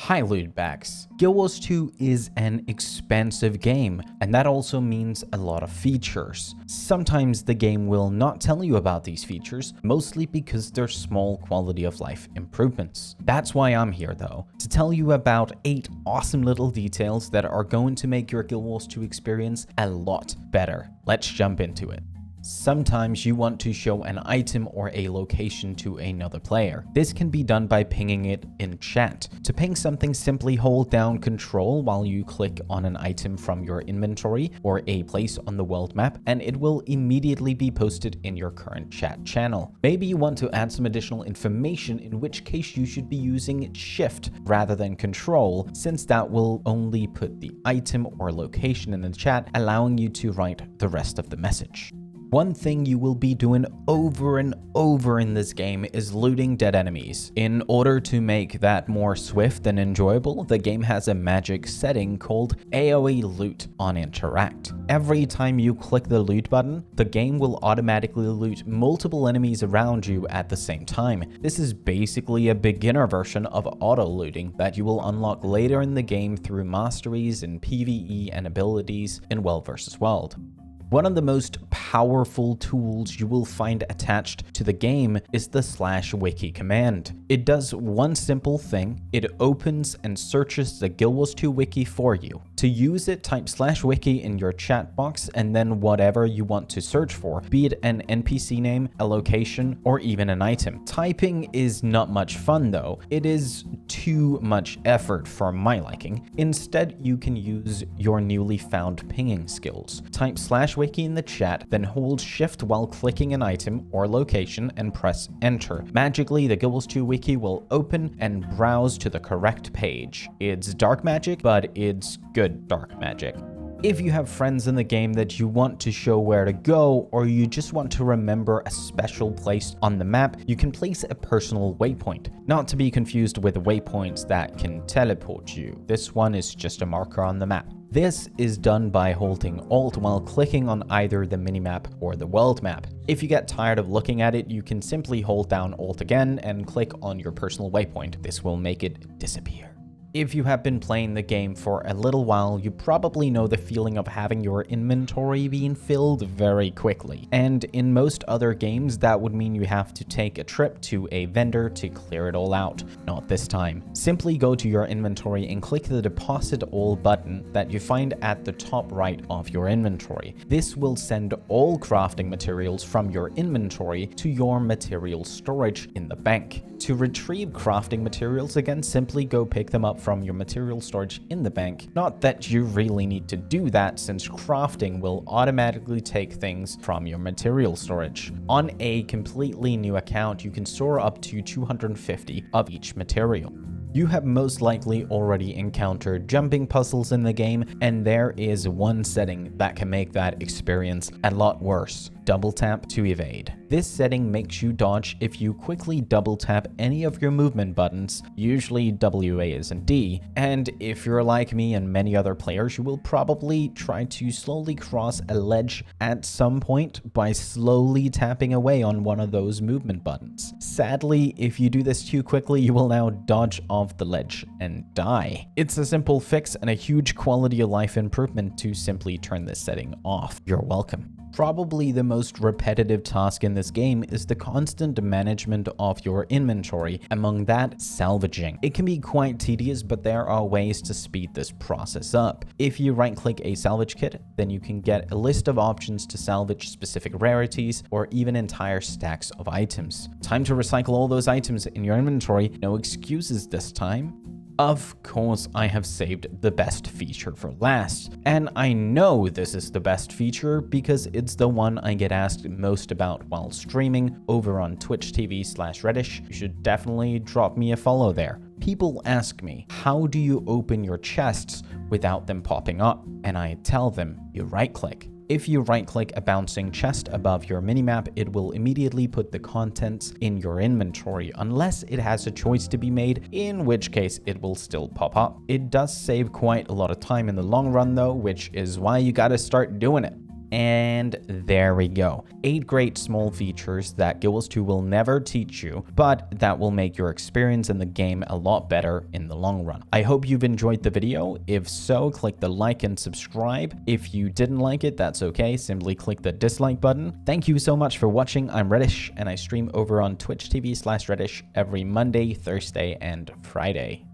High loot bags. Guild Wars 2 is an expensive game, and that also means a lot of features. Sometimes the game will not tell you about these features, mostly because they're small quality of life improvements. That's why I'm here though, to tell you about 8 awesome little details that are going to make your Guild Wars 2 experience a lot better. Let's jump into it. Sometimes you want to show an item or a location to another player. This can be done by pinging it in chat. To ping something, simply hold down Control while you click on an item from your inventory or a place on the world map, and it will immediately be posted in your current chat channel. Maybe you want to add some additional information, in which case you should be using Shift rather than Control, since that will only put the item or location in the chat, allowing you to write the rest of the message. One thing you will be doing over and over in this game is looting dead enemies. In order to make that more swift and enjoyable, the game has a magic setting called AoE Loot on Interact. Every time you click the loot button, the game will automatically loot multiple enemies around you at the same time. This is basically a beginner version of auto-looting that you will unlock later in the game through masteries in PvE and abilities in World vs. World. One of the most powerful tools you will find attached to the game is the /wiki command. It does one simple thing: it opens and searches the Guild Wars 2 wiki for you. To use it, type /wiki in your chat box and then whatever you want to search for, be it an NPC name, a location, or even an item. Typing is not much fun though. It is too much effort for my liking. Instead, you can use your newly found pinging skills. Type /wiki in the chat, then hold Shift while clicking an item or location and press enter. Magically, the Guild Wars 2 wiki will open and browse to the correct page. It's dark magic, but it's good dark magic. If you have friends in the game that you want to show where to go, or you just want to remember a special place on the map, you can place a personal waypoint. Not to be confused with waypoints that can teleport you. This one is just a marker on the map. This is done by holding Alt while clicking on either the minimap or the world map. If you get tired of looking at it, you can simply hold down Alt again and click on your personal waypoint. This will make it disappear. If you have been playing the game for a little while, you probably know the feeling of having your inventory being filled very quickly. And in most other games, that would mean you have to take a trip to a vendor to clear it all out. Not this time. Simply go to your inventory and click the Deposit All button that you find at the top right of your inventory. This will send all crafting materials from your inventory to your material storage in the bank. To retrieve crafting materials again, simply go pick them up from your material storage in the bank. Not that you really need to do that, since crafting will automatically take things from your material storage. On a completely new account, you can store up to 250 of each material. You have most likely already encountered jumping puzzles in the game, and there is one setting that can make that experience a lot worse: double tap to evade. This setting makes you dodge if you quickly double tap any of your movement buttons, usually W, A, and D, and if you're like me and many other players, you will probably try to slowly cross a ledge at some point by slowly tapping away on one of those movement buttons. Sadly, if you do this too quickly, you will now dodge off the ledge and die. It's a simple fix and a huge quality of life improvement to simply turn this setting off. You're welcome. Probably the most repetitive task in this game is the constant management of your inventory, among that salvaging. It can be quite tedious, but there are ways to speed this process up. If you right-click a salvage kit, then you can get a list of options to salvage specific rarities or even entire stacks of items. Time to recycle all those items in your inventory. No excuses this time. Of course, I have saved the best feature for last, and I know this is the best feature because it's the one I get asked most about while streaming over on Twitch TV/Reddish. You should definitely drop me a follow there. People ask me, how do you open your chests without them popping up? And I tell them, you right-click. If you right-click a bouncing chest above your minimap, it will immediately put the contents in your inventory, unless it has a choice to be made, in which case it will still pop up. It does save quite a lot of time in the long run though, which is why you gotta start doing it. And there we go. 8 great small features that Guild Wars 2 will never teach you, but that will make your experience in the game a lot better in the long run. I hope you've enjoyed the video. If so, click the like and subscribe. If you didn't like it, that's okay. Simply click the dislike button. Thank you so much for watching. I'm Reddish, and I stream over on Twitch TV/Reddish every Monday, Thursday, and Friday.